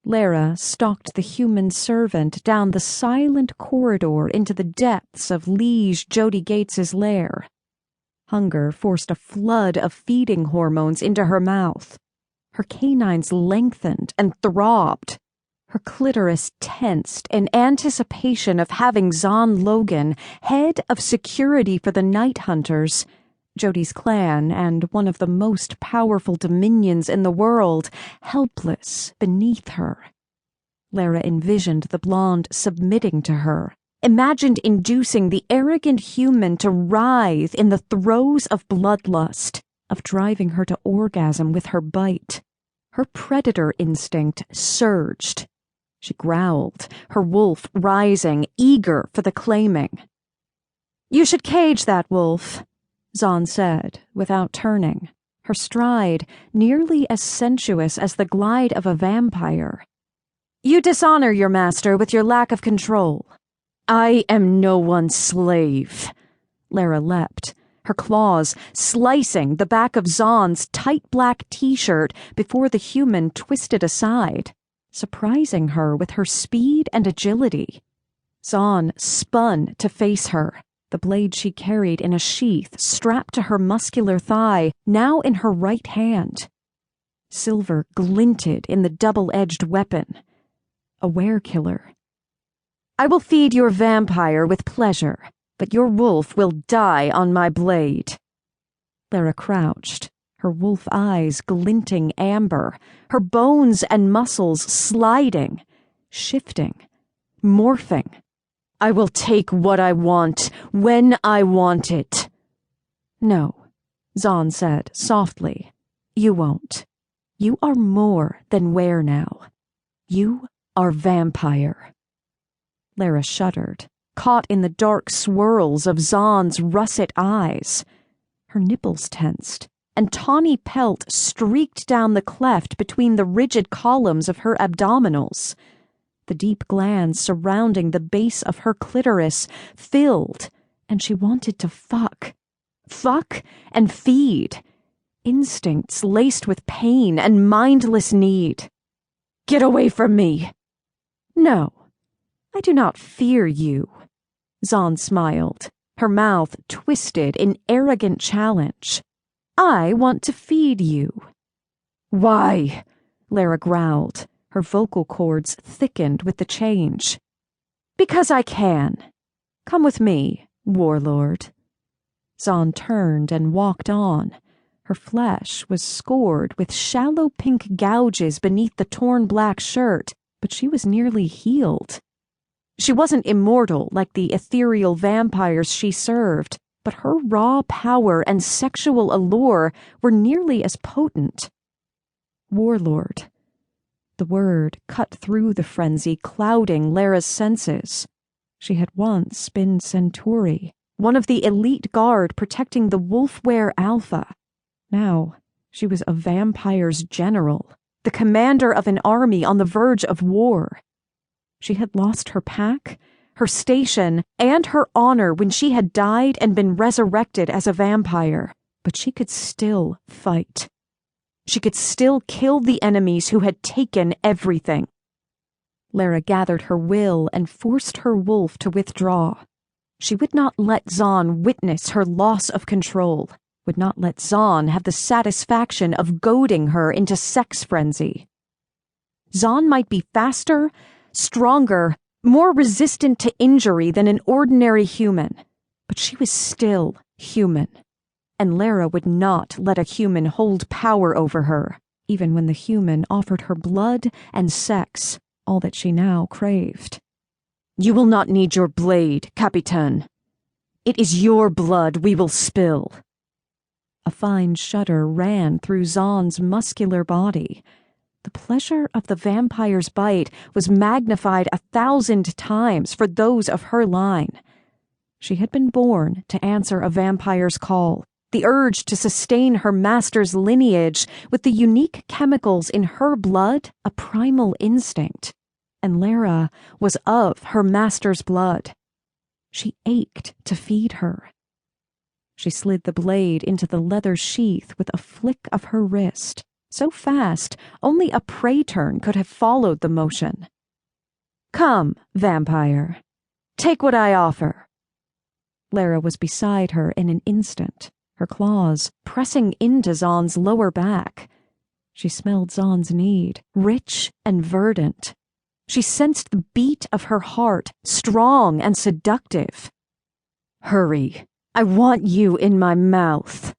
Lara stalked the human servant down the silent corridor into the depths of Liege Jody Gates's lair. Hunger forced a flood of feeding hormones into her mouth. Her canines lengthened and throbbed. Her clitoris tensed in anticipation of having Zahn Logan, head of security for the Night Hunters, Jody's clan and one of the most powerful dominions in the world, helpless beneath her. Lara envisioned the blonde submitting to her, imagined inducing the arrogant human to writhe in the throes of bloodlust, of driving her to orgasm with her bite. Her predator instinct surged. She growled, her wolf rising, eager for the claiming. "You should cage that wolf," Zahn said, without turning, her stride nearly as sensuous as the glide of a vampire. "You dishonor your master with your lack of control." "I am no one's slave," Lara leapt, her claws slicing the back of Zahn's tight black t-shirt before the human twisted aside, surprising her with her speed and agility. Zahn spun to face her, the blade she carried in a sheath strapped to her muscular thigh, now in her right hand. Silver glinted in the double-edged weapon. A were-killer. "I will feed your vampire with pleasure, but your wolf will die on my blade." Lara crouched, her wolf eyes glinting amber, her bones and muscles sliding, shifting, morphing. "I will take what I want, when I want it." "No," Zahn said softly. "You won't. You are more than were now. You are vampire." Lara shuddered, caught in the dark swirls of Zahn's russet eyes. Her nipples tensed, and tawny pelt streaked down the cleft between the rigid columns of her abdominals. The deep glands surrounding the base of her clitoris filled, and she wanted to fuck. Fuck and feed. Instincts laced with pain and mindless need. "Get away from me!" "No, I do not fear you," Zahn smiled, her mouth twisted in arrogant challenge. "I want to feed you." "Why?" Lara growled, her vocal cords thickened with the change. "Because I can. Come with me, warlord." Zahn turned and walked on. Her flesh was scored with shallow pink gouges beneath the torn black shirt, but she was nearly healed. She wasn't immortal like the ethereal vampires she served, but her raw power and sexual allure were nearly as potent. Warlord. The word cut through the frenzy, clouding Lara's senses. She had once been centuri, one of the elite guard protecting the Were Alpha. Now she was a vampire's general, the commander of an army on the verge of war. She had lost her pack, her station, and her honor when she had died and been resurrected as a vampire, but she could still fight. She could still kill the enemies who had taken everything. Lara gathered her will and forced her wolf to withdraw. She would not let Zahn witness her loss of control, would not let Zahn have the satisfaction of goading her into sex frenzy. Zahn might be faster, stronger, more resistant to injury than an ordinary human, but she was still human, and Lara would not let a human hold power over her, even when the human offered her blood and sex, all that she now craved. "You will not need your blade, Capitaine. It is your blood we will spill." A fine shudder ran through Zahn's muscular body. The pleasure of the vampire's bite was magnified 1,000 times for those of her line. She had been born to answer a vampire's call, the urge to sustain her master's lineage with the unique chemicals in her blood, a primal instinct. And Lara was of her master's blood. She ached to feed her. She slid the blade into the leather sheath with a flick of her wrist, so fast only a praetern could have followed the motion. "Come, vampire. Take what I offer." Lara was beside her in an instant, her claws pressing into Zahn's lower back. She smelled Zahn's need, rich and verdant. She sensed the beat of her heart, strong and seductive. "Hurry. I want you in my mouth."